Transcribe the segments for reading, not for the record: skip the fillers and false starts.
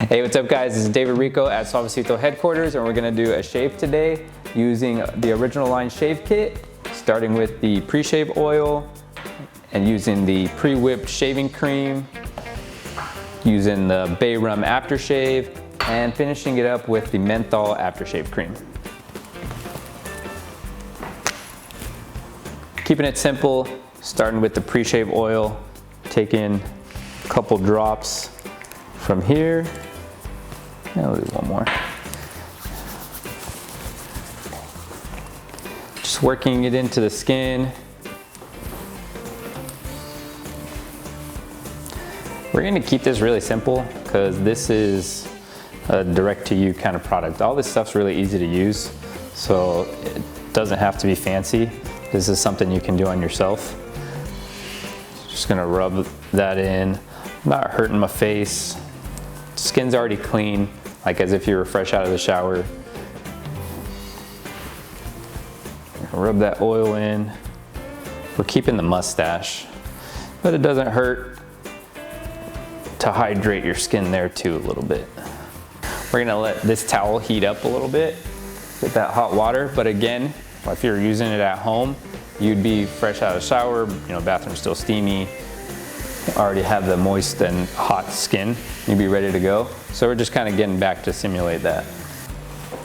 Hey, what's up guys? This is David Rico at Suavecito headquarters, and we're gonna do a shave today using the original line shave kit, starting with the pre-shave oil and using the pre-whipped shaving cream, using the bay rum aftershave, and finishing it up with the menthol aftershave cream. Keeping it simple, starting with the pre-shave oil, taking a couple drops from here. I'll do one more. Just working it into the skin. We're going to keep this really simple because this is a direct-to-you kind of product. All this stuff's really easy to use, so it doesn't have to be fancy. This is something you can do on yourself. Just going to rub that in, not hurting my face. Skin's already clean, like as if you were fresh out of the shower. Rub that oil in. We're keeping the mustache, but it doesn't hurt to hydrate your skin there too a little bit. We're gonna let this towel heat up a little bit, get that hot water, but again, if you're using it at home, you'd be fresh out of the shower, bathroom's still steamy, already have the moist and hot skin, you'd be ready to go. So we're just kind of getting back to simulate that.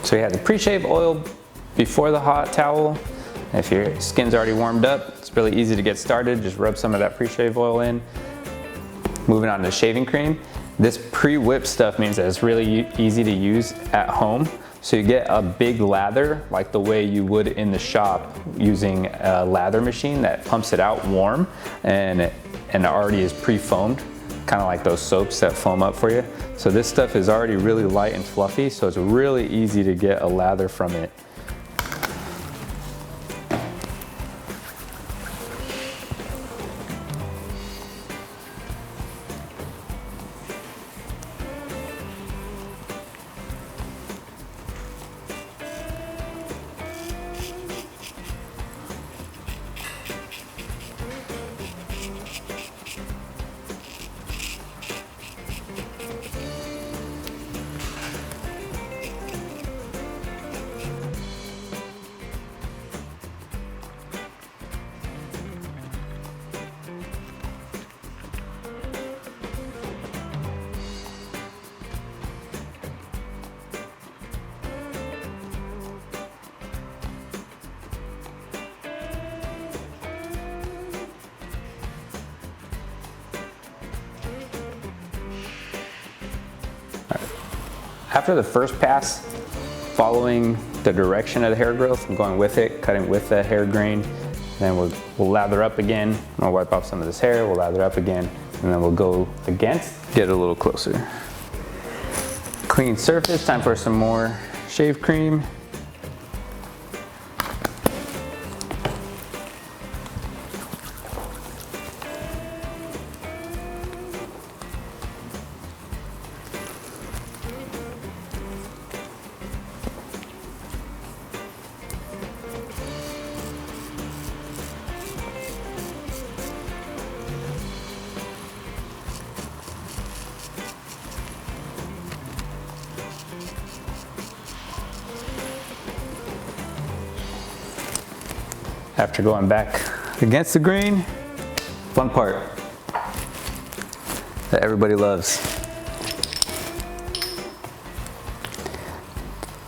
So you have the pre-shave oil before the hot towel. If your skin's already warmed up, it's really easy to get started. Just rub some of that pre-shave oil in. Moving on to shaving cream. This pre-whipped stuff means that it's really easy to use at home. So you get a big lather like the way you would in the shop using a lather machine that pumps it out warm and it already is pre-foamed, kind of like those soaps that foam up for you. So this stuff is already really light and fluffy, so it's really easy to get a lather from it. After the first pass, following the direction of the hair growth, I'm going with it, cutting with the hair grain. Then we'll lather up again. I'll wipe off some of this hair, we'll lather up again, and then we'll go against, get a little closer. Clean surface, time for some more shave cream. After going back against the grain, fun part that everybody loves.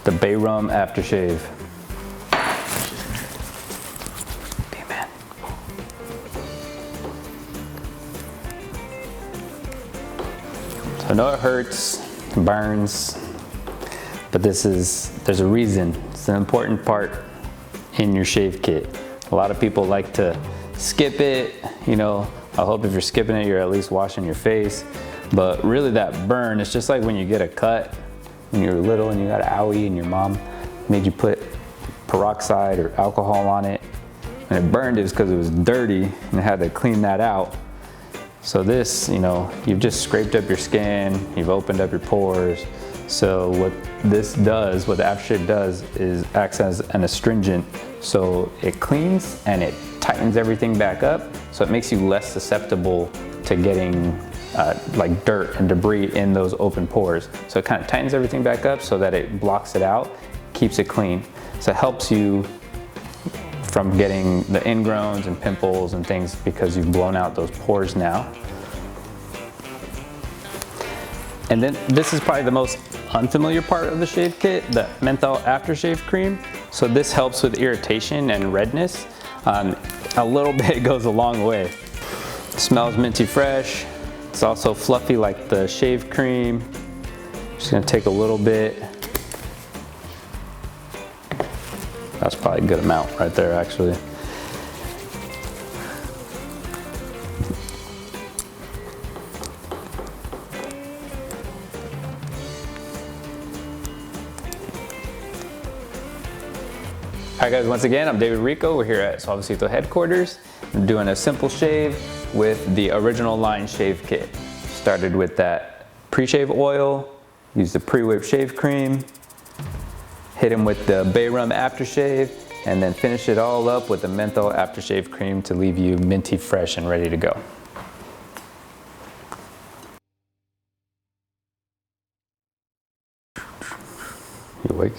The bay rum aftershave. Damn man. So I know it hurts, it burns, but there's a reason. It's an important part in your shave kit. A lot of people like to skip it, I hope if you're skipping it, you're at least washing your face. But really that burn, it's just like when you get a cut when you were little and you got an owie and your mom made you put peroxide or alcohol on it. And it burned, it was because it was dirty and they had to clean that out. So this, you've just scraped up your skin, you've opened up your pores. So what this does, what the aftershave does, is acts as an astringent. So it cleans and it tightens everything back up. So it makes you less susceptible to getting like dirt and debris in those open pores. So it kind of tightens everything back up so that it blocks it out, keeps it clean. So it helps you from getting the ingrowns and pimples and things because you've blown out those pores now. And then this is probably the most unfamiliar part of the shave kit, the menthol aftershave cream. So this helps with irritation and redness. A little bit goes a long way. It smells minty fresh. It's also fluffy like the shave cream. Just gonna take a little bit. That's probably a good amount right there, actually. Hi guys, once again, I'm David Rico. We're here at Suavecito headquarters. I'm doing a simple shave with the original line shave kit. Started with that pre-shave oil, used the pre-whip shave cream, hit him with the bay rum aftershave, and then finish it all up with the menthol aftershave cream to leave you minty fresh and ready to go. You awake?